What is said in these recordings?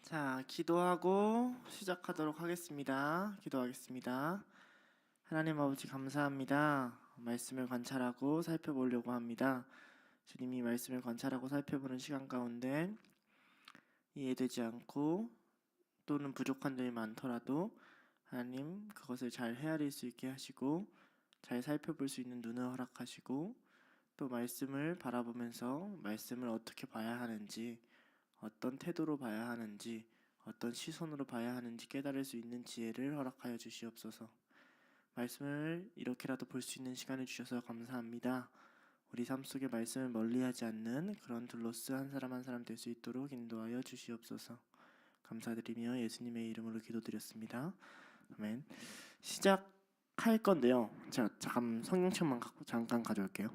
자, 기도하고 시작하도록 하겠습니다. 기도하겠습니다. 하나님 아버지 감사합니다. 말씀을 관찰하고 살펴보려고 합니다. 주님이 말씀을 관찰하고 살펴보는 시간 가운데 이해되지 않고 또는 부족한 점이 많더라도 하나님 그것을 잘 헤아릴 수 있게 하시고 잘 살펴볼 수 있는 눈을 허락하시고 또 말씀을 바라보면서 말씀을 어떻게 봐야 하는지, 어떤 태도로 봐야 하는지, 어떤 시선으로 봐야 하는지 깨달을 수 있는 지혜를 허락하여 주시옵소서. 말씀을 이렇게라도 볼 수 있는 시간을 주셔서 감사합니다. 우리 삶 속에 말씀을 멀리하지 않는 그런 둘로스 한 사람 한 사람 될 수 있도록 인도하여 주시옵소서. 감사드리며 예수님의 이름으로 기도드렸습니다. 아멘. 시작할 건데요. 제가 잠깐 성경책만 잠깐 가져올게요.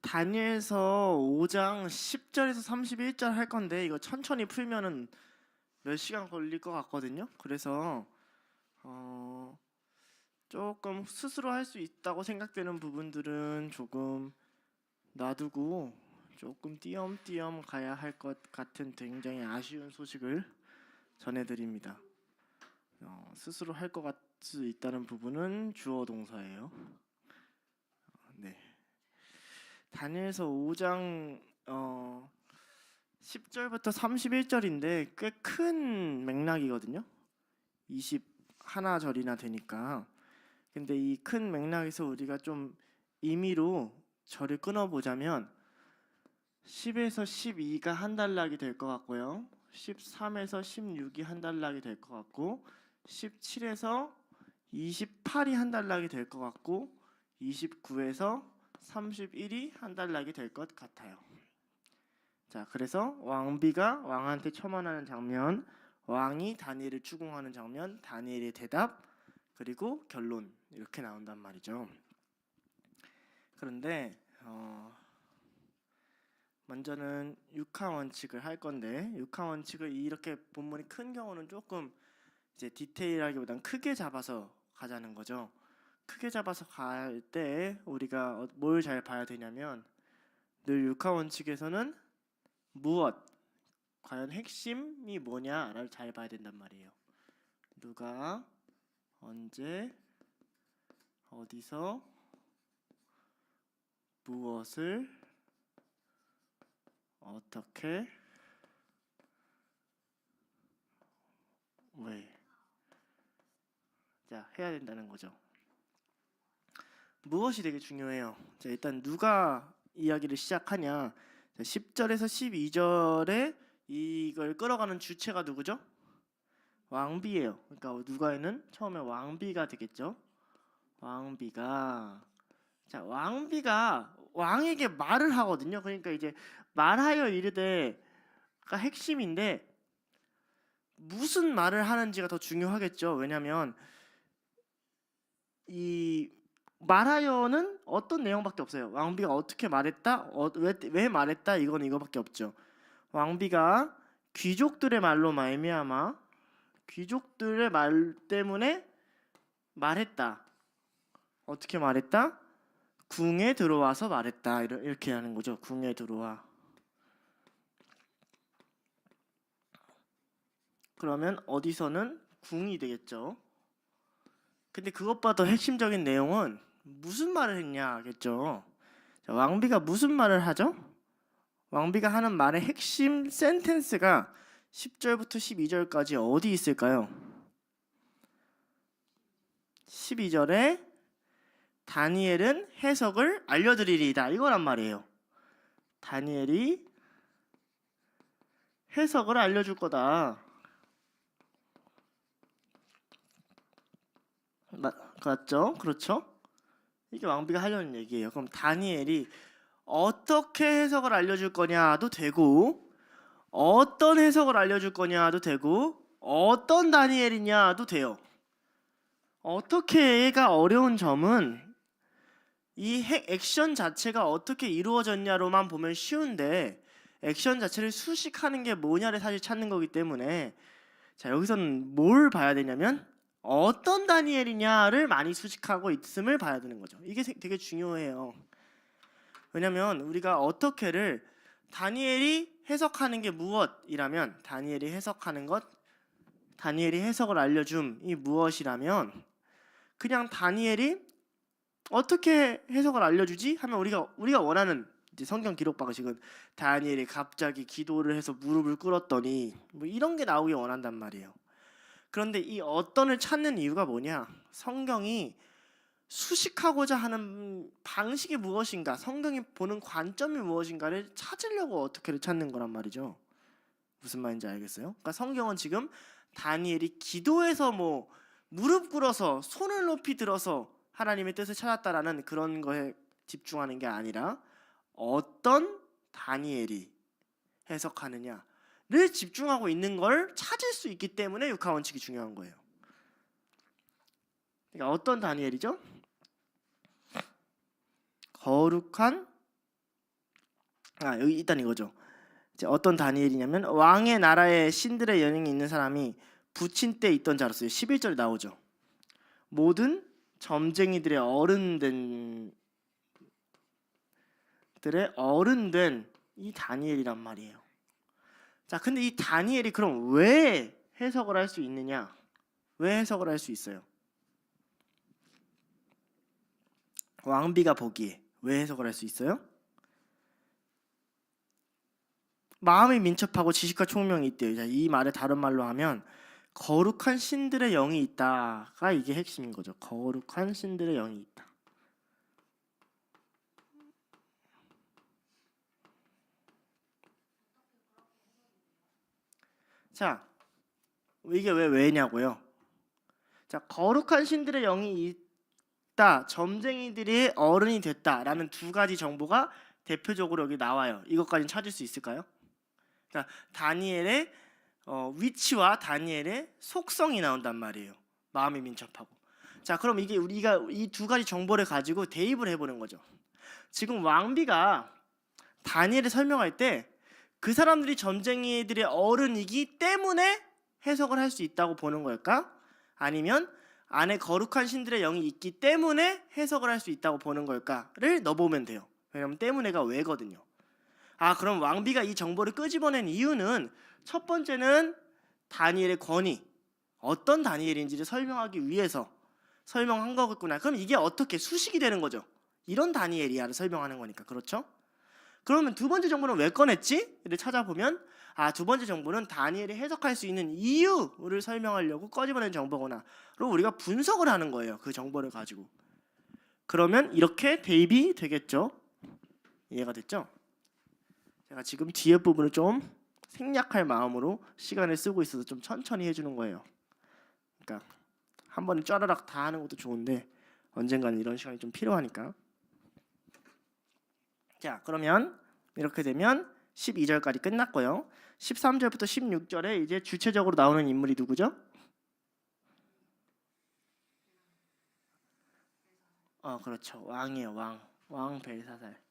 다니엘서 5장 10절에서 31절 할 건데 이거 천천히 풀면은 몇 시간 걸릴 것 같거든요. 그래서 조금 스스로 할 수 있다고 생각되는 부분들은 조금 놔두고 조금 띄엄띄엄 가야 할 것 같은 굉장히 아쉬운 소식을 전해드립니다. 스스로 할 것 같을 수 있다는 부분은 주어 동사예요. 네. 다니엘서 5장 10절부터 31절인데 꽤 큰 맥락이거든요. 21절이나 되니까. 근데 이 큰 맥락에서 우리가 좀 임의로 절을 끊어보자면 10에서 12가 한 단락이 될 것 같고요. 13에서 16이 한 단락이 될 것 같고 17에서 28이 한 단락이 될 것 같고 29에서 31이 한 단락이 될 것 같아요. 자, 그래서 왕비가 왕한테 첨언하는 장면, 왕이 다니엘을 추궁하는 장면, 다니엘의 대답, 그리고 결론 이렇게 나온단 말이죠. 그런데 먼저는 육하 원칙을 할 건데 육하 원칙을 이렇게 본문이 큰 경우는 조금 이제 디테일하기보단 크게 잡아서 가자는 거죠. 크게 잡아서 갈 때 우리가 뭘 잘 봐야 되냐면 늘 육하 원칙에서는 무엇, 과연 핵심이 뭐냐를 잘 봐야 된단 말이에요. 누가, 언제, 어디서, 무엇을, 어떻게, 왜. 자, 해야 된다는 거죠. 무엇이 되게 중요해요. 자, 일단 누가 이야기를 시작하냐. 10절에서 12절에 이걸 끌어가는 주체가 누구죠? 왕비예요. 그러니까 누가에는 처음에 왕비가 되겠죠. 왕비가 왕에게 말을 하거든요. 그러니까 이제 말하여 이르되가 핵심인데 무슨 말을 하는지가 더 중요하겠죠. 왜냐하면 이 말하여는 어떤 내용밖에 없어요. 왕비가 어떻게 말했다, 왜 말했다, 이거밖에 없죠. 왕비가 귀족들의 말로 말미암아 귀족들의 말 때문에 말했다. 어떻게 말했다? 궁에 들어와서 말했다. 이렇게 하는 거죠. 궁에 들어와. 그러면 어디서는 궁이 되겠죠. 근데 그것보다 더 핵심적인 내용은 무슨 말을 했냐겠죠. 자, 왕비가 무슨 말을 하죠? 왕비가 하는 말의 핵심 센텐스가 10절부터 12절까지 어디 있을까요? 12절에 다니엘은 해석을 알려드리리이다. 이거란 말이에요. 다니엘이 해석을 알려줄 거다. 맞죠? 그렇죠? 이게 왕비가 하려는 얘기예요. 그럼 다니엘이 어떻게 해석을 알려줄 거냐도 되고 어떤 해석을 알려줄 거냐도 되고 어떤 다니엘이냐도 돼요. 어떻게가 어려운 점은 이 액션 자체가 어떻게 이루어졌냐로만 보면 쉬운데 액션 자체를 수식하는 게 뭐냐를 사실 찾는 거기 때문에 자, 여기서는 뭘 봐야 되냐면 어떤 다니엘이냐를 많이 수식하고 있음을 봐야 되는 거죠. 이게 되게 중요해요. 왜냐면 우리가 어떻게를 다니엘이 해석하는 게 무엇이라면 다니엘이 해석하는 것, 다니엘이 해석을 알려줌이 무엇이라면 그냥 다니엘이 어떻게 해석을 알려주지? 하면 우리가 원하는 이제 성경 기록 방식은 다니엘이 갑자기 기도를 해서 무릎을 꿇었더니 뭐 이런 게 나오길 원한단 말이에요. 그런데 이 어떤을 찾는 이유가 뭐냐? 성경이 수식하고자 하는 방식이 무엇인가, 성경이 보는 관점이 무엇인가를 찾으려고 어떻게를 찾는 거란 말이죠. 무슨 말인지 알겠어요? 그러니까 성경은 지금 다니엘이 기도해서 뭐 무릎 꿇어서 손을 높이 들어서 하나님의 뜻을 찾았다라는 그런 거에 집중하는 게 아니라 어떤 다니엘이 해석하느냐를 집중하고 있는 걸 찾을 수 있기 때문에 육하 원칙이 중요한 거예요. 그러니까 어떤 다니엘이죠? 거룩한 여기 일단 이거죠. 이제 어떤 다니엘이냐면 왕의 나라에 신들의 영이 있는 사람이 부친 때 있던 자로서요. 11절에 나오죠. 모든 점쟁이들의 어른된 이 다니엘이란 말이에요. 자, 근데 이 다니엘이 그럼 왜 해석을 할 수 있느냐? 왜 해석을 할 수 있어요? 왕비가 보기에 왜 해석을 할 수 있어요? 마음이 민첩하고 지식과 총명이 있대요. 자, 이 말을 다른 말로 하면 거룩한 신들의 영이 있다가 이게 핵심인 거죠. 거룩한 신들의 영이 있다. 자, 이게 왜냐고요? 자, 거룩한 신들의 영이 있다, 점쟁이들이 어른이 됐다라는 두 가지 정보가 대표적으로 여기 나와요. 이것까지는 찾을 수 있을까요? 그러니까 다니엘의 위치와 다니엘의 속성이 나온단 말이에요. 마음이 민첩하고. 자, 그럼 이게 우리가 이 두 가지 정보를 가지고 대입을 해보는 거죠. 지금 왕비가 다니엘을 설명할 때 그 사람들이 점쟁이들의 어른이기 때문에 해석을 할 수 있다고 보는 걸까? 아니면 안에 거룩한 신들의 영이 있기 때문에 해석을 할 수 있다고 보는 걸까를 넣어보면 돼요. 왜냐면 때문에가 왜거든요. 그럼 왕비가 이 정보를 끄집어낸 이유는 첫 번째는 다니엘의 권위, 어떤 다니엘인지를 설명하기 위해서 설명한 거겠구나. 그럼 이게 어떻게 수식이 되는 거죠? 이런 다니엘이야를 설명하는 거니까. 그렇죠? 그러면 두 번째 정보는 왜 꺼냈지?를 찾아보면 두 번째 정보는 다니엘이 해석할 수 있는 이유를 설명하려고 꺼집어낸 정보구나. 그리고 우리가 분석을 하는 거예요. 그 정보를 가지고. 그러면 이렇게 대입이 되겠죠? 이해가 됐죠? 제가 지금 뒤에 부분을 좀 생략할 마음으로 시간을 쓰고 있어서 좀 천천히 해주는 거예요. 그러니까 한 번에 쫘라락 다 하는 것도 좋은데 언젠가는 이런 시간이 좀 필요하니까. 자, 그러면 이렇게 되면 12절까지 끝났고요. 13절부터 16절에 이제 주체적으로 나오는 인물이 누구죠? 그렇죠. 왕이에요. 왕 벨사살.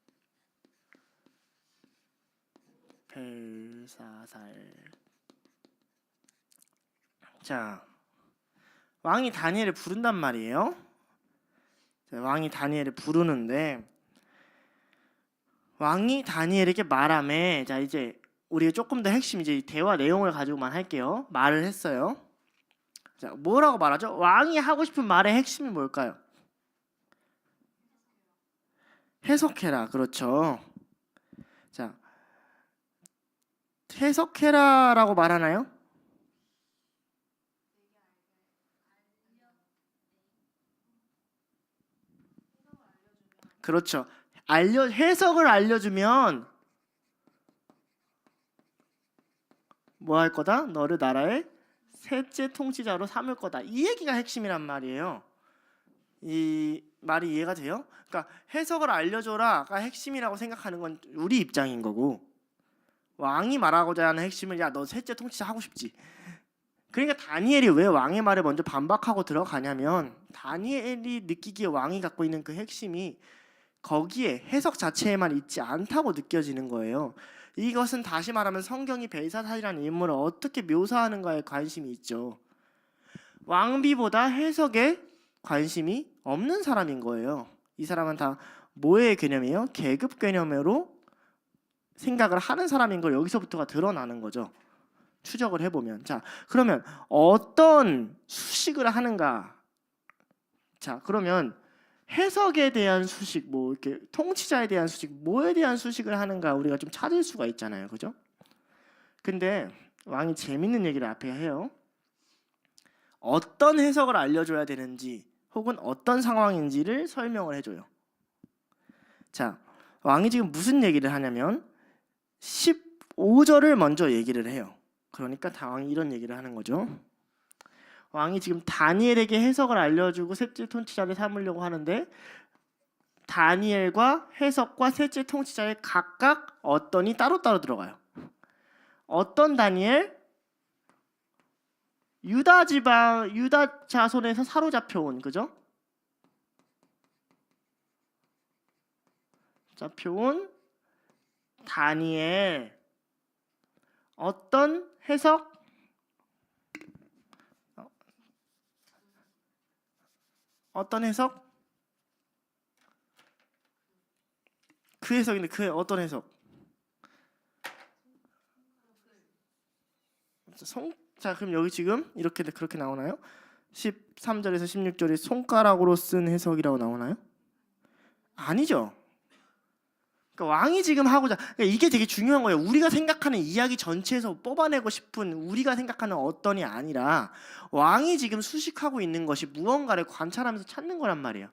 자, 왕이 다니엘을 부른단 말이에요. 자, 왕이 다니엘을 부르는데 왕이 다니엘에게 말하매, 자 이제 우리가 조금 더 핵심 이제 대화 내용을 가지고만 할게요. 말을 했어요. 자, 뭐라고 말하죠? 왕이 하고 싶은 말의 핵심이 뭘까요? 해석해라. 그렇죠. 자, 해석해라라고 말하나요? 그렇죠. 해석을 알려주면 뭐 할 거다? 너를 나라의 셋째 통치자로 삼을 거다. 이 얘기가 핵심이란 말이에요. 이 말이 이해가 돼요? 그러니까 해석을 알려줘라가 핵심이라고 생각하는 건 우리 입장인 거고, 왕이 말하고자 하는 핵심은 야, 너 셋째 통치자 하고 싶지. 그러니까 다니엘이 왜 왕의 말에 먼저 반박하고 들어가냐면 다니엘이 느끼기에 왕이 갖고 있는 그 핵심이 거기에 해석 자체에만 있지 않다고 느껴지는 거예요. 이것은 다시 말하면 성경이 벨사살이라는 인물을 어떻게 묘사하는가에 관심이 있죠. 왕비보다 해석에 관심이 없는 사람인 거예요. 이 사람은 다 뭐의 개념이에요? 계급 개념으로 생각을 하는 사람인 걸 여기서부터가 드러나는 거죠. 추적을 해보면. 자, 그러면 어떤 수식을 하는가? 자, 그러면 해석에 대한 수식, 뭐 이렇게 통치자에 대한 수식, 뭐에 대한 수식을 하는가 우리가 좀 찾을 수가 있잖아요, 그죠? 근데 왕이 재밌는 얘기를 앞에 해요. 어떤 해석을 알려줘야 되는지, 혹은 어떤 상황인지를 설명을 해줘요. 자, 왕이 지금 무슨 얘기를 하냐면 15절을 먼저 얘기를 해요. 그러니까 왕이 이런 얘기를 하는 거죠. 왕이 지금 다니엘에게 해석을 알려주고 셋째 통치자를 삼으려고 하는데 다니엘과 해석과 셋째 통치자에 각각 어떤이 따로따로 들어가요. 어떤 다니엘? 유다 지방, 유다 자손에서 사로잡혀온, 그죠? 잡혀온 다니엘. 어떤 해석? 어떤 해석? 그 해석인데 그 어떤 해석? 자, 그럼 여기 지금 이렇게 그렇게 나오나요? 13절에서 16절이 손가락으로 쓴 해석이라고 나오나요? 아니죠. 그러니까 왕이 지금 하고자, 그러니까 이게 되게 중요한 거예요. 우리가 생각하는 이야기 전체에서 뽑아내고 싶은 우리가 생각하는 어떤이 아니라 왕이 지금 수식하고 있는 것이 무언가를 관찰하면서 찾는 거란 말이에요.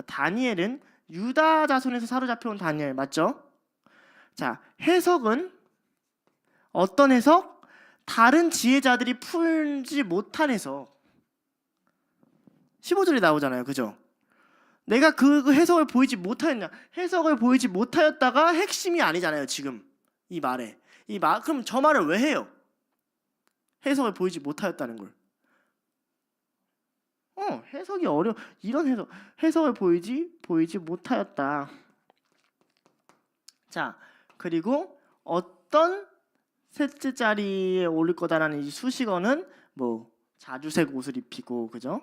다니엘은 유다 자손에서 사로잡혀온 다니엘 맞죠? 자, 해석은 어떤 해석? 다른 지혜자들이 풀지 못한 해석. 15절에 나오잖아요, 그죠? 내가 그 해석을 보이지 못하였냐? 해석을 보이지 못하였다가 핵심이 아니잖아요, 지금 이 말에. 그럼 저 말을 왜 해요? 해석을 보이지 못하였다는 걸. 해석이 이런 해석을 보이지 못하였다. 자, 그리고 어떤 셋째 자리에 오를 거다라는 이 수식어는 뭐 자주색 옷을 입히고, 그죠?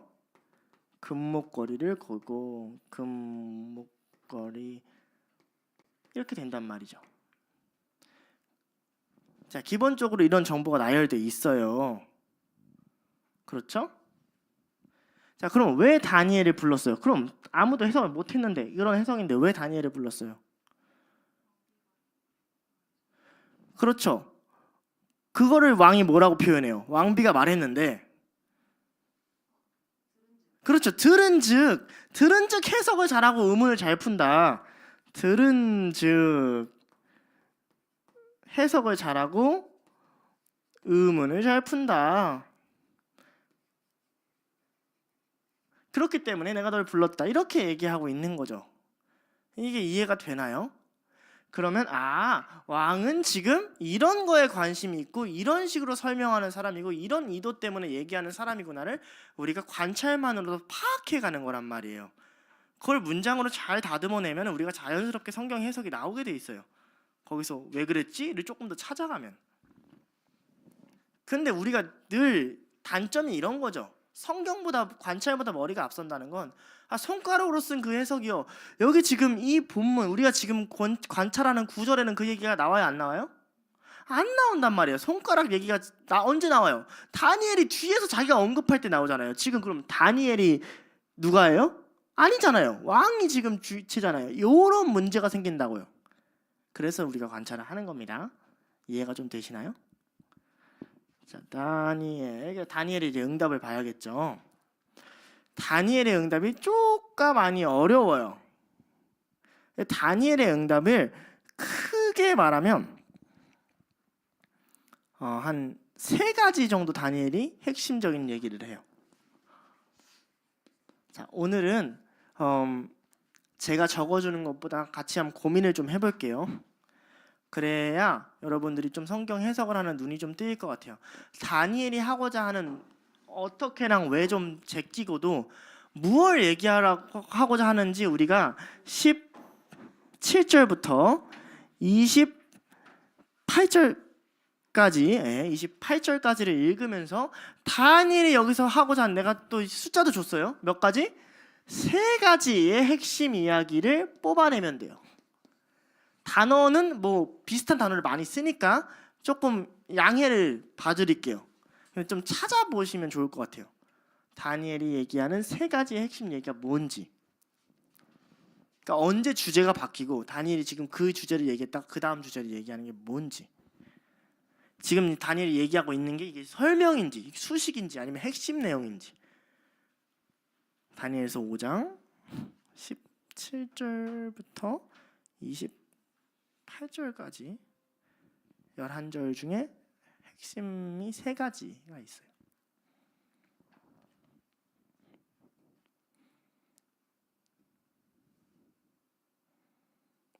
금목걸이를 걸고 금목걸이 이렇게 된단 말이죠. 자, 기본적으로 이런 정보가 나열돼 있어요. 그렇죠? 자, 그럼 왜 다니엘을 불렀어요? 그럼 아무도 해석을 못 했는데 이런 해석인데 왜 다니엘을 불렀어요? 그렇죠. 그거를 왕이 뭐라고 표현해요? 왕비가 말했는데 그렇죠. 들은즉 해석을 잘하고 의문을 잘 푼다. 들은즉 해석을 잘하고 의문을 잘 푼다. 그렇기 때문에 내가 널 불렀다. 이렇게 얘기하고 있는 거죠. 이게 이해가 되나요? 그러면 왕은 지금 이런 거에 관심이 있고 이런 식으로 설명하는 사람이고 이런 의도 때문에 얘기하는 사람이구나를 우리가 관찰만으로도 파악해가는 거란 말이에요. 그걸 문장으로 잘 다듬어내면 우리가 자연스럽게 성경 해석이 나오게 돼 있어요. 거기서 왜 그랬지?를 조금 더 찾아가면. 근데 우리가 늘 단점이 이런 거죠. 성경보다 관찰보다 머리가 앞선다는 건 손가락으로 쓴 그 해석이요. 여기 지금 이 본문 우리가 지금 관찰하는 구절에는 그 얘기가 나와요, 안 나와요? 안 나온단 말이에요. 손가락 얘기가 언제 나와요? 다니엘이 뒤에서 자기가 언급할 때 나오잖아요. 지금 그럼 다니엘이 누가예요? 아니잖아요. 왕이 지금 주체잖아요. 이런 문제가 생긴다고요. 그래서 우리가 관찰을 하는 겁니다. 이해가 좀 되시나요? 자, 다니엘이 이제 응답을 봐야겠죠. 다니엘의 응답이 조금 많이 어려워요. 다니엘의 응답을 크게 말하면 한 3가지 정도 다니엘이 핵심적인 얘기를 해요. 자, 오늘은 제가 적어주는 것보다 같이 한번 고민을 좀 해볼게요. 그래야 여러분들이 좀 성경 해석을 하는 눈이 좀 뜨일 것 같아요. 다니엘이 하고자 하는 어떻게랑 왜 좀 제끼고도 무엇을 얘기하라고 하고자 하는지 우리가 17절부터 28절까지 28절까지를 읽으면서 다니엘이 여기서 하고자 한 내가 또 숫자도 줬어요. 몇 가지? 3가지의 핵심 이야기를 뽑아내면 돼요. 단어는 뭐 비슷한 단어를 많이 쓰니까 조금 양해를 봐드릴게요. 좀 찾아보시면 좋을 것 같아요. 다니엘이 얘기하는 3가지의 핵심 얘기가 뭔지. 그러니까 언제 주제가 바뀌고 다니엘이 지금 그 주제를 얘기했다가 그 다음 주제를 얘기하는 게 뭔지. 지금 다니엘이 얘기하고 있는 게 이게 설명인지 수식인지 아니면 핵심 내용인지. 다니엘서 5장 17절부터 28절까지 11절 중에 핵심이 3가지가 있어요.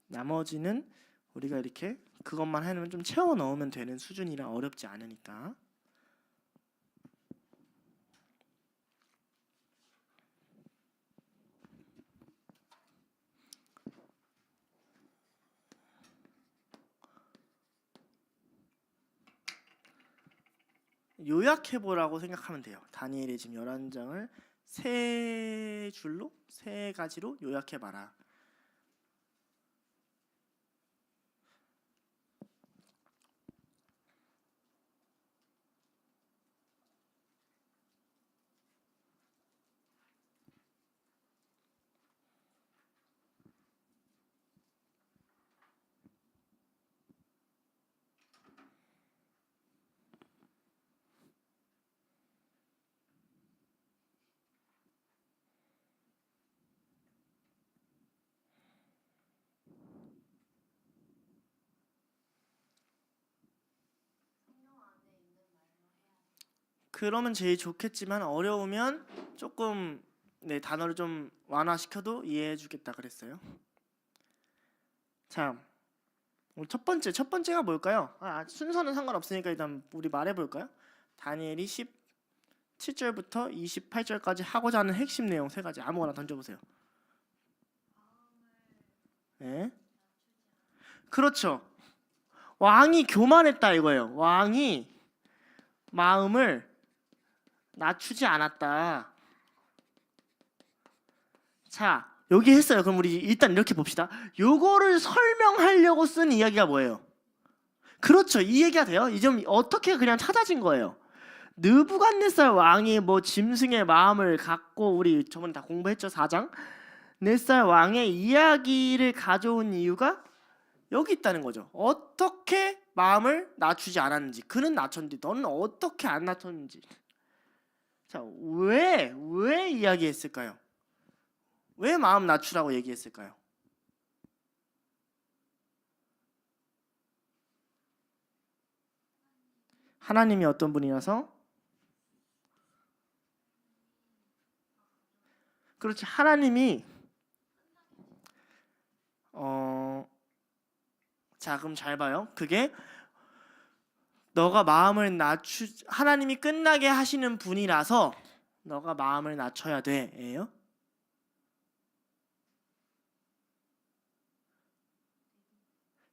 나머지는 우리가 이렇게 그것만 해놓으면 좀 채워 넣으면 되는 수준이라 어렵지 않으니까. 요약해보라고 생각하면 돼요. 다니엘의 지금 11장을 3줄로 3가지로 요약해봐라. 그러면 제일 좋겠지만 어려우면 조금 단어를 좀 완화시켜도 이해해주겠다 그랬어요. 자, 첫 번째가 뭘까요? 순서는 상관없으니까 일단 우리 말해볼까요? 다니엘이 17절부터 28절까지 하고자 하는 핵심 내용 3가지 아무거나 던져보세요. 네, 그렇죠. 왕이 교만했다 이거예요. 왕이 마음을 낮추지 않았다. 자, 여기 했어요. 그럼 우리 일단 이렇게 봅시다. 요거를 설명하려고 쓴 이야기가 뭐예요? 그렇죠. 이 얘기가 돼요. 이 점 어떻게 그냥 찾아진 거예요. 느부갓네살 왕이 뭐 짐승의 마음을 갖고 우리 저번에 다 공부했죠. 4장. 네살 왕의 이야기를 가져온 이유가 여기 있다는 거죠. 어떻게 마음을 낮추지 않았는지. 그는 낮췄는지 너는 어떻게 안 낮췄는지. 자, 왜 이야기했을까요? 왜 마음 낮추라고 얘기했을까요? 하나님이 어떤 분이라서? 그렇지. 하나님이 자, 그럼 잘 봐요. 그게 너가 마음을 하나님이 끝나게 하시는 분이라서 너가 마음을 낮춰야 돼예요.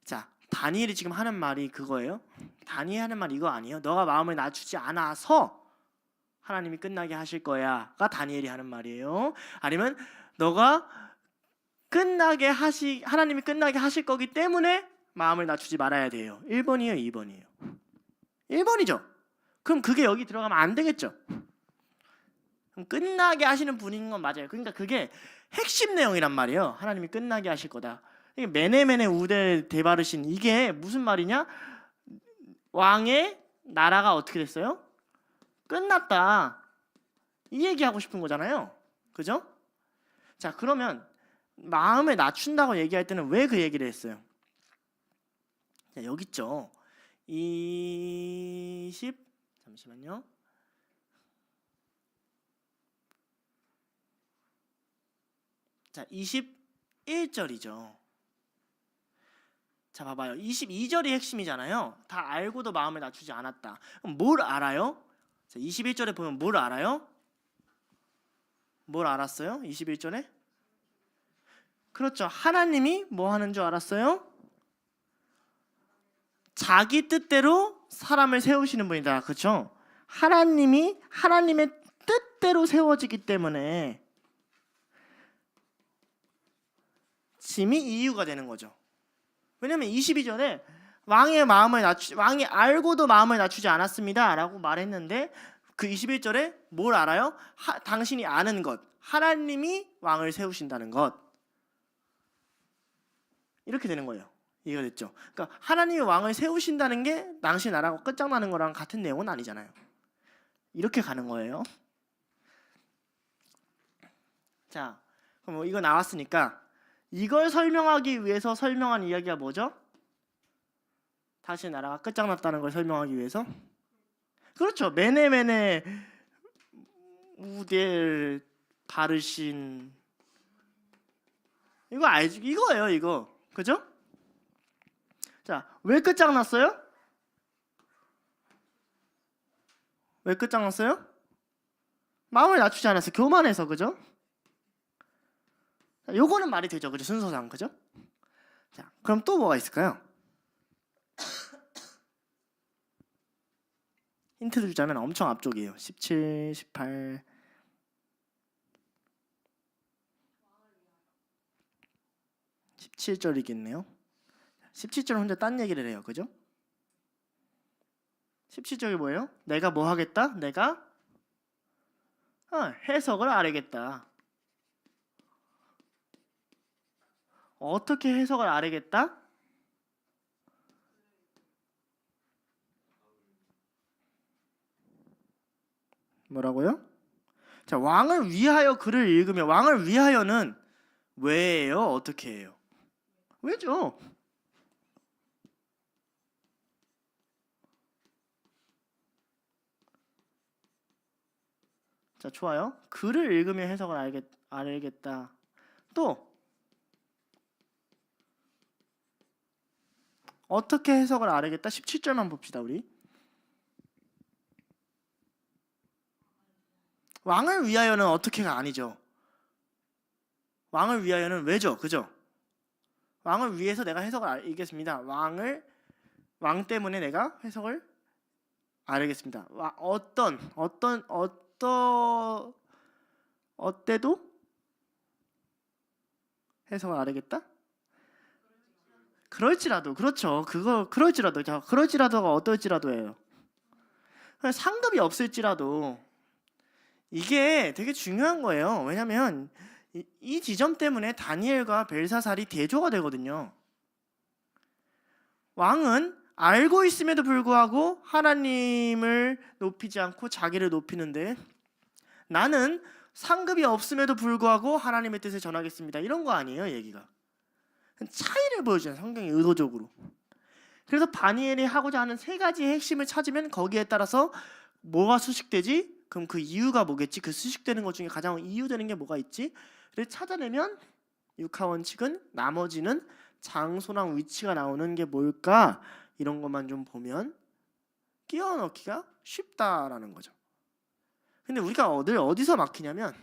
자, 다니엘이 지금 하는 말이 그거예요. 다니엘이 하는 말 이거 아니에요. 너가 마음을 낮추지 않아서 하나님이 끝나게 하실 거야가 다니엘이 하는 말이에요. 아니면 너가 하나님이 끝나게 하실 거기 때문에 마음을 낮추지 말아야 돼요. 1번이에요, 2번이에요? 1번이죠. 그럼 그게 여기 들어가면 안 되겠죠. 그럼 끝나게 하시는 분인 건 맞아요. 그러니까 그게 핵심 내용이란 말이에요. 하나님이 끝나게 하실 거다. 메네메네 우대 대바르신 이게 무슨 말이냐? 왕의 나라가 어떻게 됐어요? 끝났다. 이 얘기하고 싶은 거잖아요. 그죠? 자, 그러면 마음을 낮춘다고 얘기할 때는 왜 그 얘기를 했어요? 자, 여기 있죠. 잠시만요. 자, 21절이죠. 자, 봐봐요. 22절이 핵심이잖아요. 다 알고도 마음을 낮추지 않았다. 그럼 뭘 알아요? 자, 21절에 보면 뭘 알아요? 뭘 알았어요? 21절에? 그렇죠. 하나님이 뭐 하는 줄 알았어요? 자기 뜻대로 사람을 세우시는 분이다. 그렇죠? 하나님이 하나님의 뜻대로 세워지기 때문에 짐이 이유가 되는 거죠. 왜냐면 22절에 왕이 알고도 마음을 낮추지 않았습니다라고 말했는데 그 21절에 뭘 알아요? 당신이 아는 것, 하나님이 왕을 세우신다는 것. 이렇게 되는 거예요. 이해가 됐죠? 그러니까 하나님이 왕을 세우신다는 게 당신 나라고 끝장나는 거랑 같은 내용은 아니잖아요. 이렇게 가는 거예요. 자, 그럼 이거 나왔으니까 이걸 설명하기 위해서 설명한 이야기가 뭐죠? 다시 나라가 끝장났다는 걸 설명하기 위해서. 그렇죠. 메네메네 우델 바르신, 이거 알지? 이거예요, 이거. 그죠? 자, 왜 끝장났어요? 왜 끝장났어요? 마음을 낮추지 않았어요. 교만해서. 그죠? 자, 요거는 말이 되죠. 그죠? 순서상. 그죠? 자, 그럼 또 뭐가 있을까요? 힌트를 주자면 엄청 앞쪽이에요. 17, 18. 17절이겠네요. 17절 혼자 딴 얘기를 해요. 그죠? 17절이 뭐예요? 내가 뭐 하겠다? 내가 해석을 아뢰겠다. 어떻게 해석을 아뢰겠다? 뭐라고요? 자, 왕을 위하여 글을 읽으면, 왕을 위하여는 왜예요? 어떻게 해요? 왜죠? 자, 좋아요. 글을 읽으면 해석을 알겠다. 또 어떻게 해석을 알겠다? 17절만 봅시다. 우리 왕을 위하여는 어떻게가 아니죠. 왕을 위하여는 왜죠? 그죠? 왕을 위해서 내가 해석을 알겠습니다. 왕 때문에 내가 해석을 알겠습니다. 어때도 해석을 알겠다? 그럴지라도. 그렇죠. 그럴지라도. 자, 그럴지라도가 어떨지라도예요. 상급이 없을지라도. 이게 되게 중요한 거예요. 왜냐면 이 지점 때문에 다니엘과 벨사살이 대조가 되거든요. 왕은 알고 있음에도 불구하고 하나님을 높이지 않고 자기를 높이는데, 나는 상급이 없음에도 불구하고 하나님의 뜻을 전하겠습니다. 이런 거 아니에요, 얘기가. 차이를 보여줘요, 성경이 의도적으로. 그래서 다니엘이 하고자 하는 세 가지의 핵심을 찾으면 거기에 따라서 뭐가 수식되지? 그럼 그 이유가 뭐겠지? 그 수식되는 것 중에 가장 이유되는 게 뭐가 있지? 를 찾아내면 육하원칙은 나머지는 장소랑 위치가 나오는 게 뭘까? 이런 것만 좀 보면 끼워 넣기가 쉽다라는 거죠. 근데 우리가 늘 어디서 막히냐면,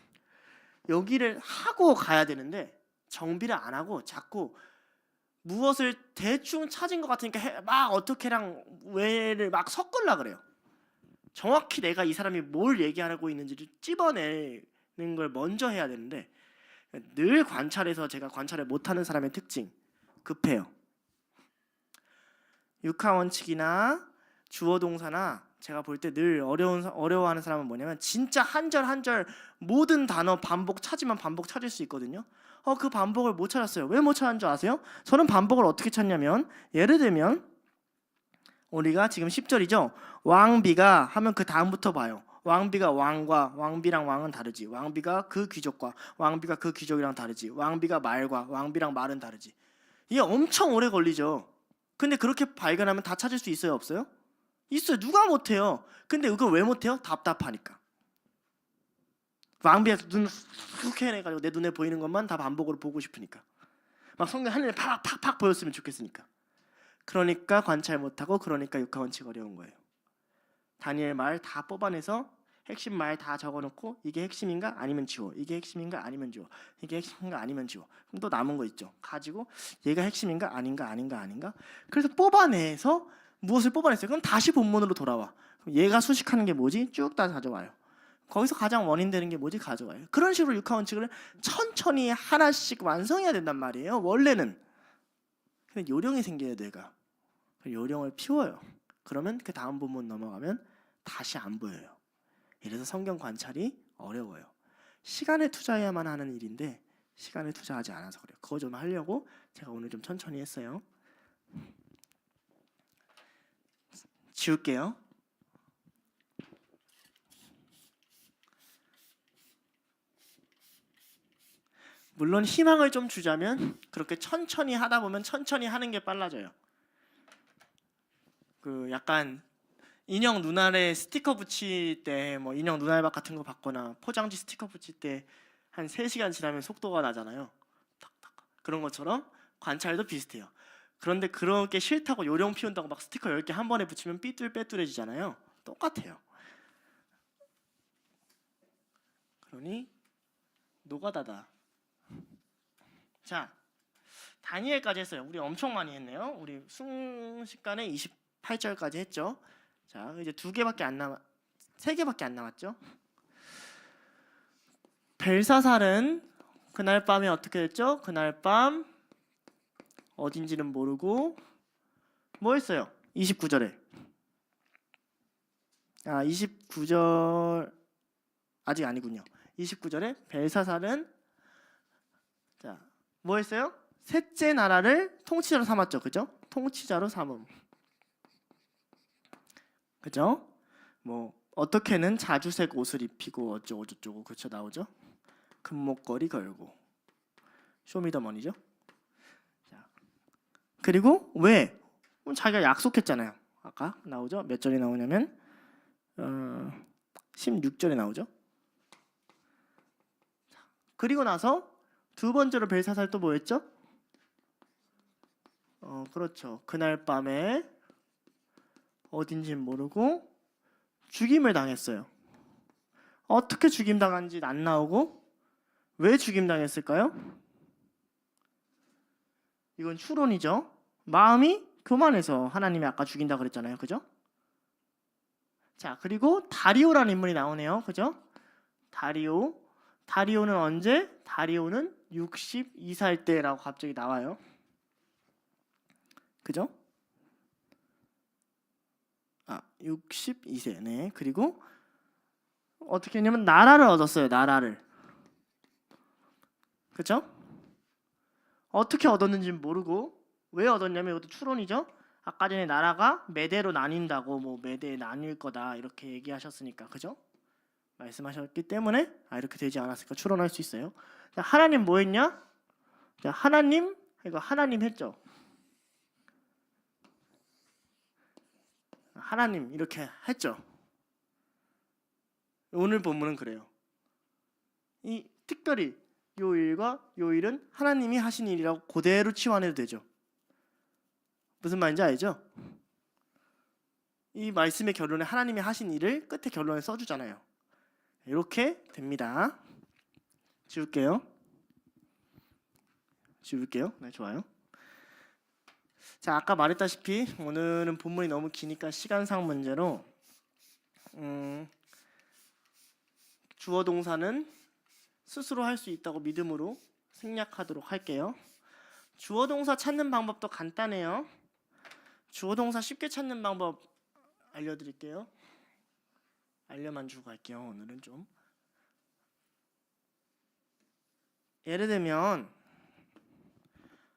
여기를 하고 가야 되는데 정비를 안 하고 자꾸 무엇을 대충 찾은 것 같으니까 막 어떻게랑 왜를 막 섞으려 그래요. 정확히 내가 이 사람이 뭘 얘기하고 있는지를 찝어내는 걸 먼저 해야 되는데, 늘 관찰해서 제가 관찰을 못하는 사람의 특징, 급해요. 육하원칙이나 주어동사나 제가 볼 때 늘 어려워하는 사람은 뭐냐면, 진짜 한 절 한 절 모든 단어 반복 찾으면 반복 찾을 수 있거든요. 그 반복을 못 찾았어요. 왜 못 찾은 줄 아세요? 저는 반복을 어떻게 찾냐면, 예를 들면 우리가 지금 10절이죠. 왕비가 하면 그 다음부터 봐요. 왕비가 왕과, 왕비랑 왕은 다르지. 왕비가 그 귀족과 왕비가 그 귀족이랑 다르지. 왕비가 말과 왕비랑 말은 다르지. 이게 엄청 오래 걸리죠. 근데 그렇게 발견하면 다 찾을 수 있어요, 없어요? 있어요. 누가 못해요? 근데 이걸 왜 못해요? 답답하니까. 왕비가 눈을 훅 해내가지고 내 눈에 보이는 것만 다 반복으로 보고 싶으니까. 막 성경 하늘에 팍팍팍 보였으면 좋겠으니까. 그러니까 관찰 못하고, 그러니까 육하원칙 어려운 거예요. 다니엘 말 다 뽑아내서 핵심 말 다 적어놓고, 이게 핵심인가 아니면 지워, 이게 핵심인가 아니면 지워, 이게 핵심인가 아니면 지워. 그럼 또 남은 거 있죠. 가지고 얘가 핵심인가 아닌가. 그래서 뽑아내서 무엇을 뽑아냈어요. 그럼 다시 본문으로 돌아와. 그럼 얘가 수식하는 게 뭐지? 쭉 다 가져와요. 거기서 가장 원인 되는 게 뭐지? 가져와요. 그런 식으로 육하 원칙을 천천히 하나씩 완성해야 된단 말이에요. 원래는. 근데 요령이 생겨요, 뇌가. 요령을 피워요. 그러면 그 다음 본문 넘어가면 다시 안 보여요. 이래서 성경 관찰이 어려워요. 시간에 투자해야만 하는 일인데 시간에 투자하지 않아서 그래요. 그거 좀 하려고 제가 오늘 좀 천천히 했어요. 지울게요. 물론 희망을 좀 주자면 그렇게 천천히 하다 보면 천천히 하는 게 빨라져요. 그 약간 인형 눈알에 스티커 붙일 때 뭐 인형 눈알박 같은 거 받거나 포장지 스티커 붙일 때 한 3시간 지나면 속도가 나잖아요. 탁탁. 그런 것처럼 관찰도 비슷해요. 그런데 그렇게 싫다고 요령 피운다고 막 스티커 10개 한 번에 붙이면 삐뚤빼뚤해지잖아요. 똑같아요. 그러니 노가다다. 자, 다니엘까지 했어요. 우리 엄청 많이 했네요. 우리 순식간에 28절까지 했죠. 자, 이제 2개밖에 안 남았, 3개밖에 안 남았죠. 벨사살은 그날 밤에 어떻게 됐죠? 그날 밤 어딘지는 모르고 뭐 했어요? 29절에 29절 아직 아니군요. 29절에 벨사살은 자, 뭐 했어요? 셋째 나라를 통치자로 삼았죠. 그죠? 통치자로 삼음. 그죠? 뭐 어떻게는 자주색 옷을 입히고 어쩌고 저쩌고 그쵸 나오죠? 금목걸이 걸고 쇼미더머니죠. 자, 그리고 왜? 자기가 약속했잖아요. 아까 나오죠? 몇 절에 나오냐면 16절에 나오죠. 그리고 나서 두 번째로 벨사살 또 뭐 했죠? 그렇죠. 그날 밤에 어딘지 모르고 죽임을 당했어요. 어떻게 죽임 당한지 안 나오고 왜 죽임 당했을까요? 이건 추론이죠. 마음이 교만해서 하나님이 아까 죽인다 그랬잖아요. 그죠? 자, 그리고 다리오라는 인물이 나오네요. 그죠? 다리오는 언제? 다리오는 62살 때라고 갑자기 나와요. 그죠? 62세. 네. 그리고 어떻게 했냐면 나라를 얻었어요. 나라를. 그죠? 어떻게 얻었는지 모르고 왜 얻었냐면 이것도 추론이죠. 아까 전에 나라가 메대로 나뉜다고 뭐 메대에 나뉠 거다 이렇게 얘기하셨으니까 그죠? 말씀하셨기 때문에 이렇게 되지 않았을까 추론할 수 있어요. 자, 하나님 뭐 했냐? 자, 하나님 이거 하나님 했죠. 하나님 이렇게 했죠. 오늘 본문은 그래요. 이 특별히 요 일과 요 일은 하나님이 하신 일이라고 그대로 치환해도 되죠. 무슨 말인지 알죠? 이 말씀의 결론에 하나님이 하신 일을 끝에 결론에 써주잖아요. 이렇게 됩니다. 지울게요. 네, 좋아요. 자, 아까 말했다시피 오늘은 본문이 너무 기니까 시간상 문제로 주어 동사는 스스로 할 수 있다고 믿음으로 생략하도록 할게요. 주어 동사 찾는 방법도 간단해요. 주어 동사 쉽게 찾는 방법 알려드릴게요. 알려만 주고 갈게요. 오늘은 좀 예를 들면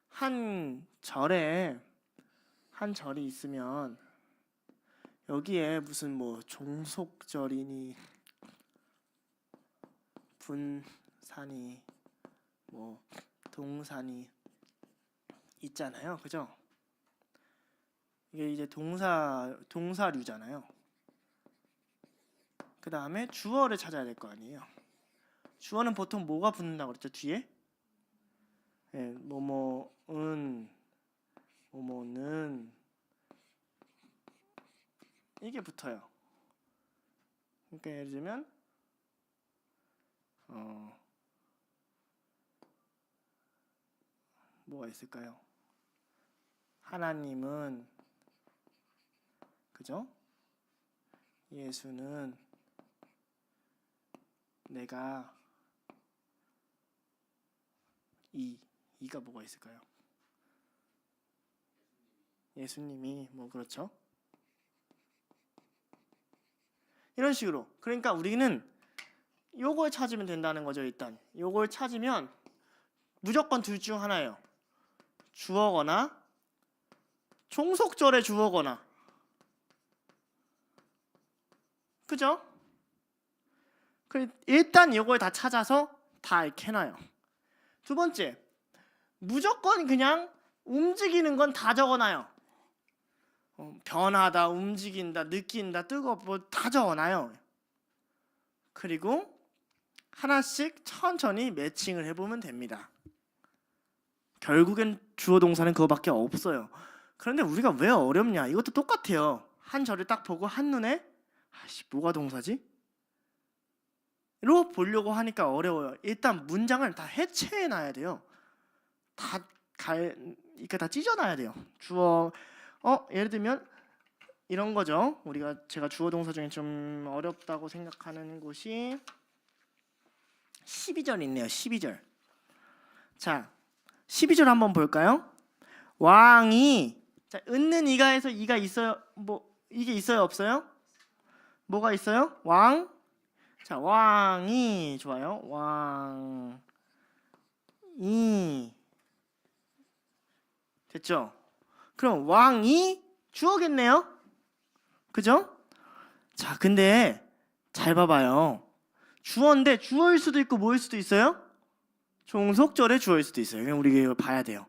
한 절이 있으면 여기에 무슨 뭐 종속절이니 분산이 뭐 동산이 있잖아요. 그죠? 이게 이제 동사류잖아요. 그 다음에 주어를 찾아야 될 거 아니에요. 주어는 보통 뭐가 붙는다고 그랬죠? 뒤에? 네, 뭐뭐는 이게 붙어요. 그러니까 예를 들면 뭐가 있을까요? 하나님은 그죠? 예수는 내가 이가 뭐가 있을까요? 예수님이 뭐 그렇죠? 이런 식으로. 그러니까 우리는 요걸 찾으면 된다는 거죠. 일단 요걸 찾으면 무조건 둘 중 하나예요. 주어거나 종속절의 주어거나. 그죠? 일단 요걸 다 찾아서 다 이렇게 해놔요. 두 번째, 무조건 그냥 움직이는 건 다 적어놔요. 변하다, 움직인다, 느낀다, 뜨겁고 뭐 다 적어놔요. 그리고 하나씩 천천히 매칭을 해보면 됩니다. 결국엔 주어 동사는 그거밖에 없어요. 그런데 우리가 왜 어렵냐? 이것도 똑같아요. 한 절을 딱 보고 한눈에 뭐가 동사지? 로 보려고 하니까 어려워요. 일단 문장을 다 해체해놔야 돼요. 이렇게 다 찢어놔야 돼요. 주어 예를 들면 이런 거죠. 제가 주어 동사 중에 좀 어렵다고 생각하는 곳이 12절 있네요. 12절. 자, 12절 한번 볼까요? 왕이 자, 은는 이가에서 이가 있어요. 뭐 이게 있어요, 없어요? 뭐가 있어요? 왕. 자, 왕이 좋아요. 왕이 됐죠? 그럼 왕이 주어겠네요. 그죠? 자, 근데 잘 봐봐요. 주어인데 주어일 수도 있고 뭐일 수도 있어요? 종속절의 주어일 수도 있어요. 그냥 우리 이걸 봐야 돼요.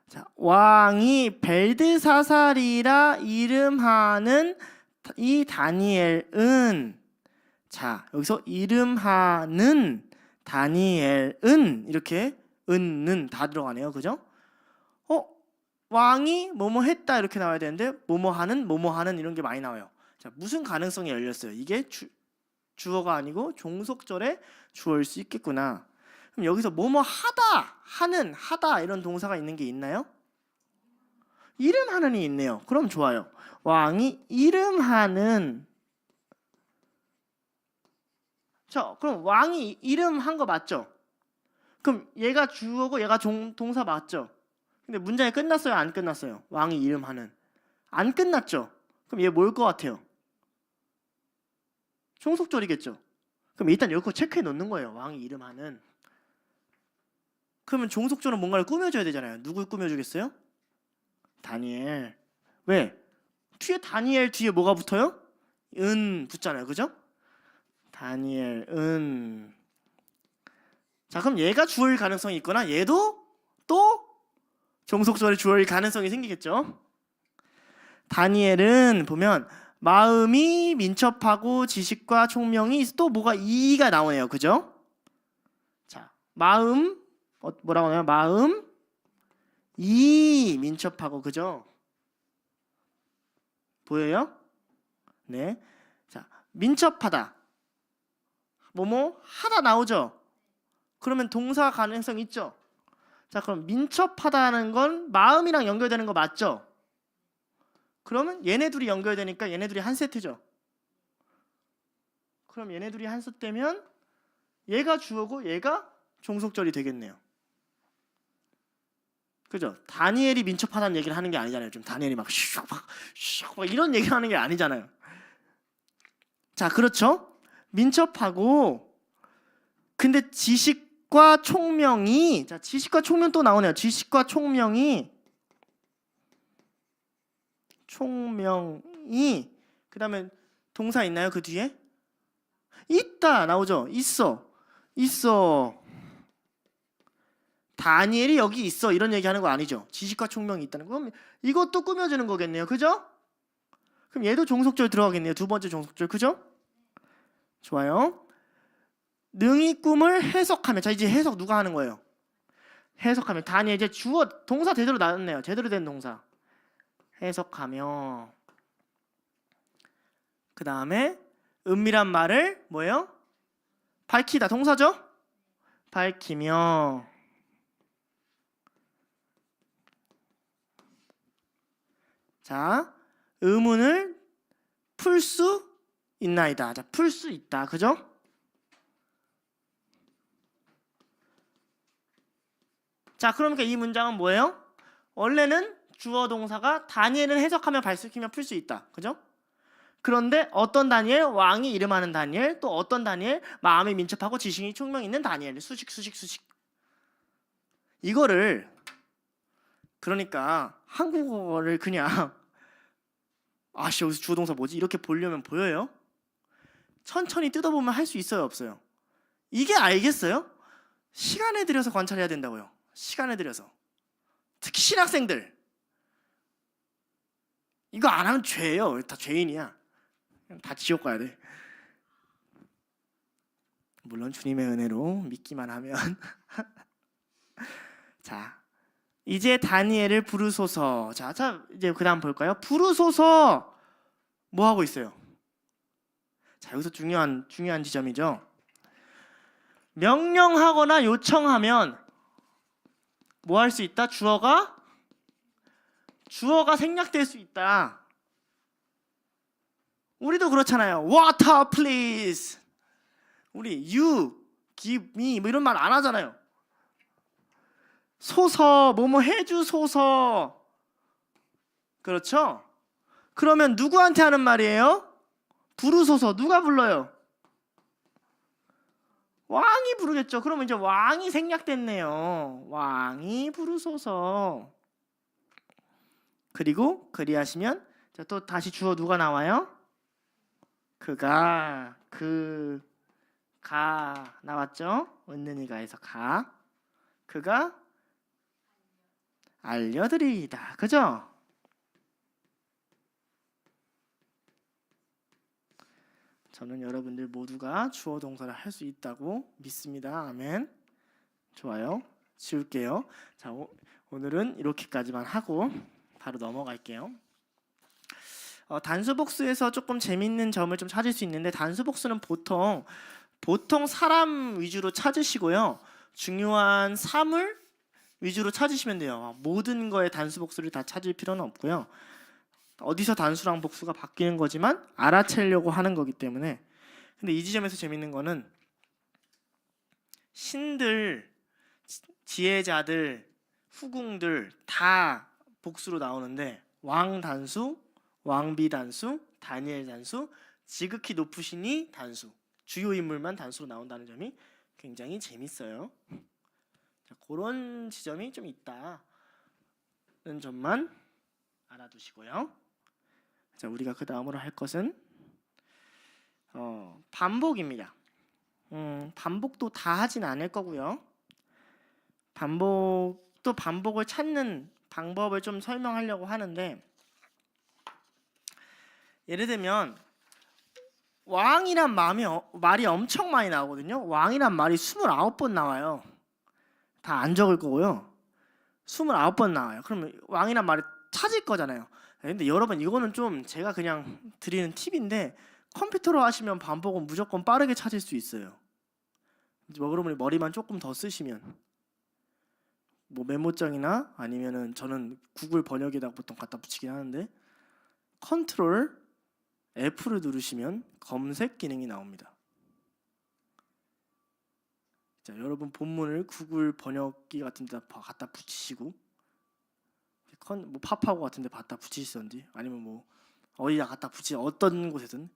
자, 왕이 벨드사살이라 이름하는 이 다니엘은 자, 여기서 이름하는 다니엘은 이렇게 은는 다 들어가네요. 그죠? 왕이 뭐뭐 했다 이렇게 나와야 되는데 뭐뭐 하는 이런 게 많이 나와요. 자, 무슨 가능성이 열렸어요? 이게 주어가 아니고 종속절의 주어일 수 있겠구나. 그럼 여기서 뭐뭐 하다 이런 동사가 있는 게 있나요? 이름하는이 있네요. 그럼 좋아요. 왕이 이름하는 자, 그럼 왕이 이름한 거 맞죠? 그럼 얘가 주어고 얘가 동사 맞죠? 근데 문장이 끝났어요? 안 끝났어요? 왕이 이름하는 안 끝났죠? 그럼 얘 뭘 것 같아요? 종속절이겠죠? 그럼 일단 여기 거 체크해 놓는 거예요. 왕이 이름하는. 그러면 종속절은 뭔가를 꾸며줘야 되잖아요. 누굴 꾸며주겠어요? 다니엘. 왜? 뒤에 다니엘 뒤에 뭐가 붙어요? 은 붙잖아요. 그죠? 다니엘 은. 자, 그럼 얘가 주어일 가능성이 있거나 얘도 또 종속절의 주어일 가능성이 생기겠죠. 다니엘은 보면 마음이 민첩하고 지식과 총명이 또 뭐가 이가 나오네요. 그죠? 자, 마음 뭐라고 하나요? 마음 이 민첩하고 그죠? 보여요? 네. 자, 민첩하다. 뭐뭐 하다 나오죠? 그러면 동사 가능성 있죠? 자, 그럼 민첩하다는 건 마음이랑 연결되는 거 맞죠? 그러면 얘네 둘이 연결되니까 얘네 둘이 한 세트죠. 그럼 얘네 둘이 한 세트면 얘가 주어고 얘가 종속절이 되겠네요. 그죠? 다니엘이 민첩하다는 얘기를 하는 게 아니잖아요. 좀 다니엘이 막 이런 얘기를 하는 게 아니잖아요. 자, 그렇죠? 민첩하고 근데 지식과 총명이 자, 지식과 총명 또 나오네요. 지식과 총명이 그다음에 동사 있나요? 그 뒤에? 있다 나오죠. 있어. 다니엘이 여기 있어 이런 얘기하는 거 아니죠. 지식과 총명이 있다는 거. 그럼 이것도 꾸며주는 거겠네요. 그죠? 그럼 얘도 종속절 들어가겠네요. 두 번째 종속절. 그죠? 좋아요. 능히 꿈을 해석하면 자 이제 해석 누가 하는 거예요? 해석하면 다니엘 이제 주어 동사 제대로 나왔네요. 제대로 된 동사. 해석하며 그 다음에 은밀한 말을 뭐예요? 밝히다 동사죠? 밝히며 자 의문을 풀 수 있나이다. 자, 풀 수 있다. 그죠? 자, 그러니까 이 문장은 뭐예요? 원래는 주어 동사가 다니엘을 해석하며 발시키며 풀 수 있다. 그죠? 그런데 어떤 다니엘? 왕이 이름하는 다니엘. 또 어떤 다니엘? 마음이 민첩하고 지식이 총명 있는 다니엘. 수식. 이거를 그러니까 한국어를 그냥 아씨 여기서 주어 동사 뭐지? 이렇게 보려면 보여요? 천천히 뜯어보면 할 수 있어요, 없어요? 이게 알겠어요? 시간을 들여서 관찰해야 된다고요. 시간을 들여서. 특히 신학생들. 이거 안 하면 죄예요. 다 죄인이야. 다 지옥 가야 돼. 물론 주님의 은혜로 믿기만 하면. 자, 이제 다니엘을 부르소서. 자, 이제 그다음 볼까요? 부르소서 뭐 하고 있어요? 자, 여기서 중요한 지점이죠. 명령하거나 요청하면 뭐 할 수 있다? 주어가 생략될 수 있다. 우리도 그렇잖아요. Water please. 우리 you give me 뭐 이런 말 안 하잖아요. 소서 뭐뭐 해주소서. 그렇죠? 그러면 누구한테 하는 말이에요? 부르소서. 누가 불러요? 왕이 부르겠죠. 그러면 이제 왕이 생략됐네요. 왕이 부르소서. 그리고 그리하시면 자, 또 다시 주어 누가 나와요? 그가 나왔죠? 은는이가에서 가. 그가 알려드리이다. 그죠? 저는 여러분들 모두가 주어 동사를 할 수 있다고 믿습니다. 아멘. 좋아요. 지울게요. 자, 오늘은 이렇게까지만 하고 바로 넘어갈게요. 단수 복수에서 조금 재밌는 점을 좀 찾을 수 있는데 단수 복수는 보통 사람 위주로 찾으시고요. 중요한 사물 위주로 찾으시면 돼요. 모든 거에 단수 복수를 다 찾을 필요는 없고요. 어디서 단수랑 복수가 바뀌는 거지만 알아채려고 하는 거기 때문에. 근데 이 지점에서 재밌는 거는 신들, 지혜자들, 후궁들 다 복수로 나오는데 왕 단수, 왕비 단수, 다니엘 단수, 지극히 높으시니 단수, 주요 인물만 단수로 나온다는 점이 굉장히 재밌어요. 자, 그런 지점이 좀 있다는 점만 알아두시고요. 자, 우리가 그 다음으로 할 것은 반복입니다. 반복도 다 하진 않을 거고요. 반복을 찾는 방법을 좀 설명하려고 하는데, 예를 들면 왕이란 말이 엄청 많이 나오거든요. 왕이란 말이 29번 나와요. 다 안 적을 거고요. 29번 나와요. 그러면 왕이란 말을 찾을 거잖아요. 근데 여러분 이거는 좀 제가 그냥 드리는 팁인데 컴퓨터로 하시면 반복은 무조건 빠르게 찾을 수 있어요. 뭐 그러면 머리만 조금 더 쓰시면 뭐 메모장이나 아니면은 저는 구글 번역에다가 보통 갖다 붙이긴 하는데 컨트롤 F를 누르시면 검색 기능이 나옵니다. 자, 여러분 본문을 구글 번역기 같은 데다 갖다 붙이시고 뭐 팝하고 같은 데 갖다 붙이시던지 아니면 뭐 어디다 갖다 어떤 곳에든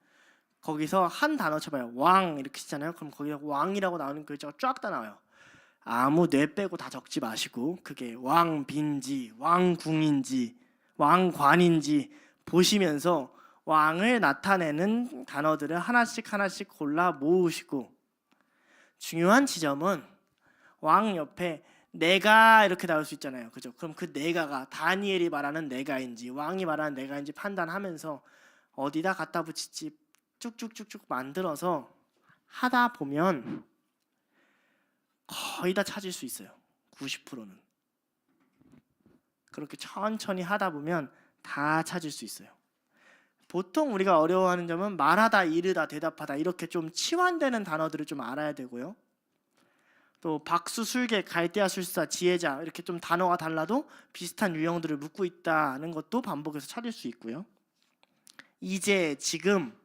거기서 한 단어 쳐봐요. 왕 이렇게 치잖아요. 그럼 거기에 왕이라고 나오는 글자가 쫙 다 나와요. 아무 뇌 빼고 다 적지 마시고 그게 왕빈지 왕궁인지 왕관인지 보시면서 왕을 나타내는 단어들을 하나씩 골라 모으시고, 중요한 지점은 왕 옆에 내가 이렇게 나올 수 있잖아요. 그죠? 그럼 그 내가가 다니엘이 말하는 내가인지 왕이 말하는 내가인지 판단하면서 어디다 갖다 붙일지 쭉쭉쭉쭉 만들어서 하다 보면 거의 다 찾을 수 있어요. 90%는. 그렇게 천천히 하다 보면 다 찾을 수 있어요. 보통 우리가 어려워하는 점은 말하다, 이르다, 대답하다 이렇게 좀 치환되는 단어들을 좀 알아야 되고요. 또 박수, 술객, 갈대아, 술사, 지혜자 이렇게 좀 단어가 달라도 비슷한 유형들을 묻고 있다는 것도 반복해서 찾을 수 있고요. 이제, 지금,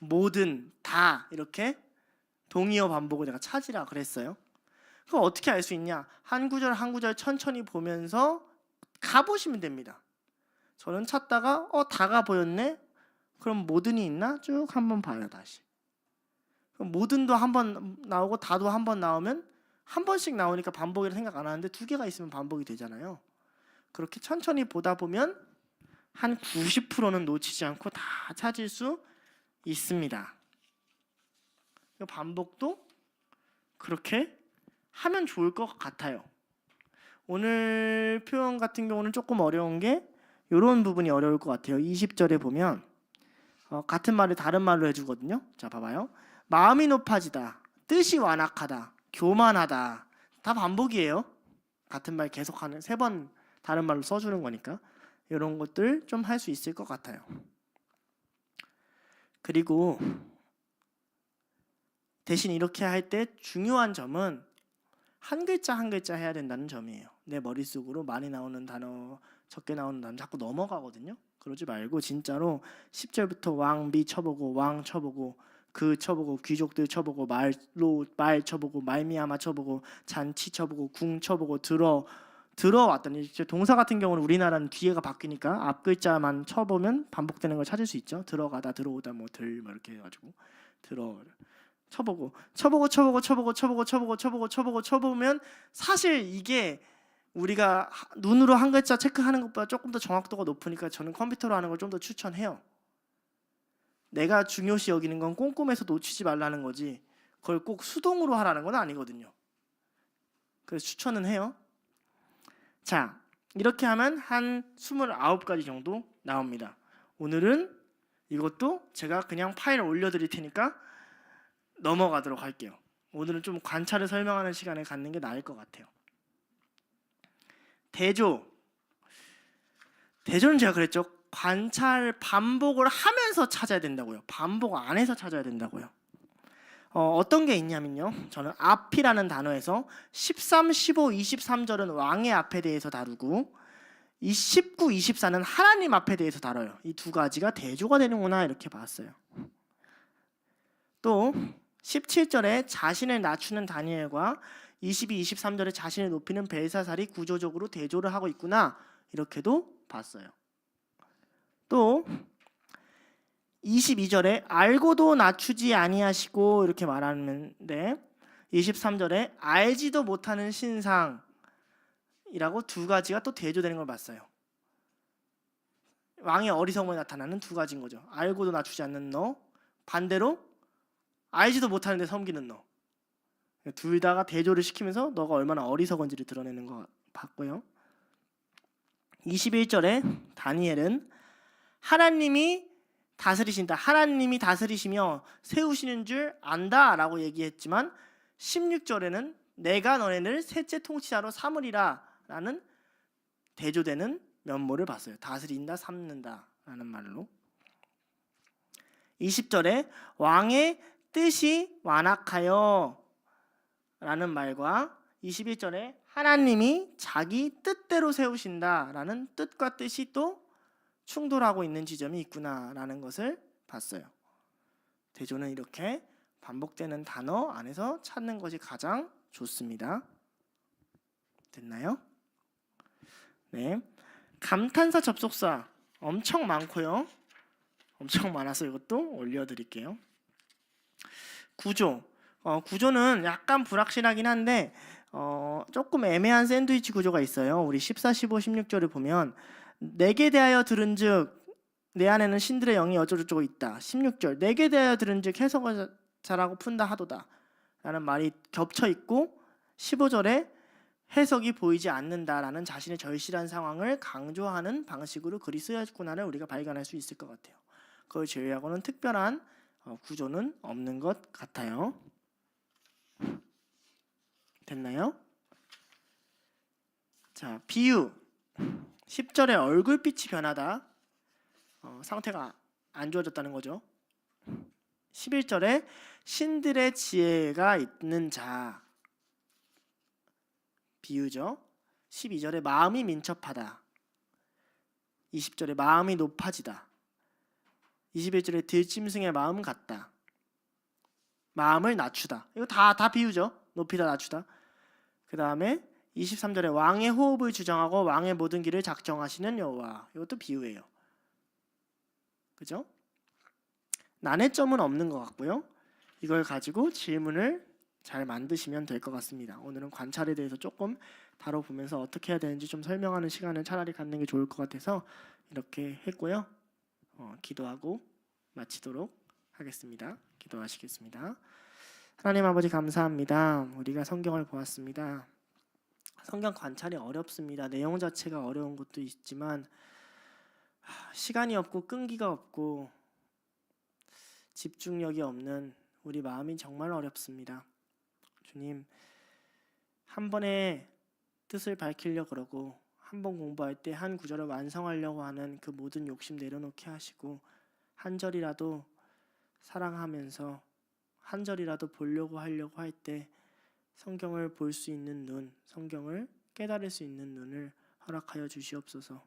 모든, 다 이렇게 동의어 반복을 내가 찾으라 그랬어요. 그럼 어떻게 알 수 있냐? 한 구절 한 구절 천천히 보면서 가보시면 됩니다. 저는 찾다가 다가 보였네? 그럼 모든이 있나? 쭉 한번 봐요. 다시. 그럼 모든도 한번 나오고 다도 한번 나오면 한 번씩 나오니까 반복이라 생각 안 하는데 두 개가 있으면 반복이 되잖아요. 그렇게 천천히 보다 보면 한 90%는 놓치지 않고 다 찾을 수 있습니다. 반복도 그렇게 하면 좋을 것 같아요. 오늘 표현 같은 경우는 조금 어려운 게 이런 부분이 어려울 것 같아요. 20절에 보면 같은 말을 다른 말로 해주거든요. 자, 봐봐요. 마음이 높아지다, 뜻이 완악하다, 교만하다. 다 반복이에요. 같은 말 계속하는, 3번 다른 말로 써주는 거니까 이런 것들 좀 할 수 있을 것 같아요. 그리고 대신 이렇게 할 때 중요한 점은 한 글자 한 글자 해야 된다는 점이에요. 내 머릿속으로 많이 나오는 단어, 적게 나오는 단어 자꾸 넘어가거든요. 그러지 말고 진짜로 10절부터 왕비 쳐보고, 왕 쳐보고, 그 쳐보고, 귀족들 쳐보고, 말 쳐보고, 말미암아 쳐보고, 잔치 쳐보고, 궁 쳐보고, 들어왔더니 동사 같은 경우는 우리나라는 뒤에가 바뀌니까 앞 글자만 쳐보면 반복되는 걸 찾을 수 있죠. 들어가다, 들어오다, 뭐 이렇게 해가지고 쳐보면 사실 이게 우리가 눈으로 한 글자 체크하는 것보다 조금 더 정확도가 높으니까 저는 컴퓨터로 하는 걸 좀 더 추천해요. 내가 중요시 여기는 건 꼼꼼해서 놓치지 말라는 거지 그걸 꼭 수동으로 하라는 건 아니거든요. 그래서 추천은 해요. 자, 이렇게 하면 한 29가지 정도 나옵니다. 오늘은 이것도 제가 그냥 파일 올려드릴 테니까 넘어가도록 할게요. 오늘은 좀 관찰을 설명하는 시간을 갖는 게 나을 것 같아요. 대조는 제가 그랬죠. 관찰 반복을 하면서 찾아야 된다고요. 반복 안 해서 찾아야 된다고요. 어떤 게 있냐면요. 저는 앞이라는 단어에서 13, 15, 23절은 왕의 앞에 대해서 다루고 이 19, 24는 하나님 앞에 대해서 다뤄요. 이 두 가지가 대조가 되는구나 이렇게 봤어요. 또 17절에 자신을 낮추는 다니엘과 22, 23절에 자신을 높이는 벨사살이 구조적으로 대조를 하고 있구나 이렇게도 봤어요. 또 22절에 알고도 낮추지 아니하시고 이렇게 말하는데 23절에 알지도 못하는 신상이라고 두 가지가 또 대조되는 걸 봤어요. 왕의 어리석음이 나타나는 두 가지인 거죠. 알고도 낮추지 않는 너, 반대로 알지도 못하는데 섬기는 너. 둘 다가 대조를 시키면서 너가 얼마나 어리석은지를 드러내는 거 봤고요. 21절에 다니엘은 하나님이 다스리신다. 하나님이 다스리시며 세우시는 줄 안다라고 얘기했지만 16절에는 내가 너네를 셋째 통치자로 삼으리라 라는 대조되는 면모를 봤어요. 다스린다, 삼는다라는 말로. 20절에 왕의 뜻이 완악하여 라는 말과 21절에 하나님이 자기 뜻대로 세우신다 라는 뜻과 뜻이 또 충돌하고 있는 지점이 있구나 라는 것을 봤어요. 대조는 이렇게 반복되는 단어 안에서 찾는 것이 가장 좋습니다. 됐나요? 네. 감탄사 접속사 엄청 많고요. 엄청 많아서 이것도 올려드릴게요. 구조는 약간 불확실하긴 한데 조금 애매한 샌드위치 구조가 있어요. 우리 14, 15, 16절을 보면 내게 대하여 들은즉 내 안에는 신들의 영이 어쩌고저쩌고 있다. 16절 내게 대하여 들은즉 해석을 잘하고 푼다 하도다 라는 말이 겹쳐 있고 15절에 해석이 보이지 않는다라는 자신의 절실한 상황을 강조하는 방식으로 글이 쓰였구나를 우리가 발견할 수 있을 것 같아요. 그걸 제외하고는 특별한 구조는 없는 것 같아요. 됐나요? 자, 비유 10절에 얼굴빛이 변하다. 상태가 안 좋아졌다는 거죠. 11절에 신들의 지혜가 있는 자 비유죠. 12절에 마음이 민첩하다. 20절에 마음이 높아지다. 21절에 들짐승의 마음 같다. 마음을 낮추다. 이거 다 비유죠. 높이다 낮추다. 그 다음에 23절에 왕의 호흡을 주장하고 왕의 모든 길을 작정하시는 여호와. 이것도 비유예요. 그죠? 난해점은 없는 것 같고요. 이걸 가지고 질문을 잘 만드시면 될 것 같습니다. 오늘은 관찰에 대해서 조금 다뤄보면서 어떻게 해야 되는지 좀 설명하는 시간을 차라리 갖는 게 좋을 것 같아서 이렇게 했고요. 기도하고 마치도록 하겠습니다. 기도하시겠습니다. 하나님 아버지 감사합니다. 우리가 성경을 보았습니다. 성경 관찰이 어렵습니다. 내용 자체가 어려운 것도 있지만 시간이 없고 끈기가 없고 집중력이 없는 우리 마음이 정말 어렵습니다. 주님, 한 번에 뜻을 밝히려고 그러고 한 번 공부할 때 한 구절을 완성하려고 하는 그 모든 욕심 내려놓게 하시고 한 절이라도 사랑하면서 한 절이라도 보려고 하려고 할 때 성경을 볼 수 있는 눈, 성경을 깨달을 수 있는 눈을 허락하여 주시옵소서.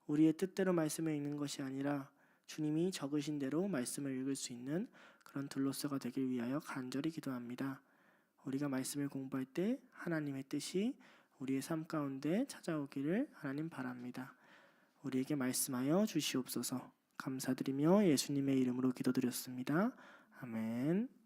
우리의 뜻대로 말씀을 읽는 것이 아니라 주님이 적으신 대로 말씀을 읽을 수 있는 그런 둘로서가 되길 위하여 간절히 기도합니다. 우리가 말씀을 공부할 때 하나님의 뜻이 우리의 삶 가운데 찾아오기를 하나님 바랍니다. 우리에게 말씀하여 주시옵소서. 감사드리며 예수님의 이름으로 기도드렸습니다. 아멘.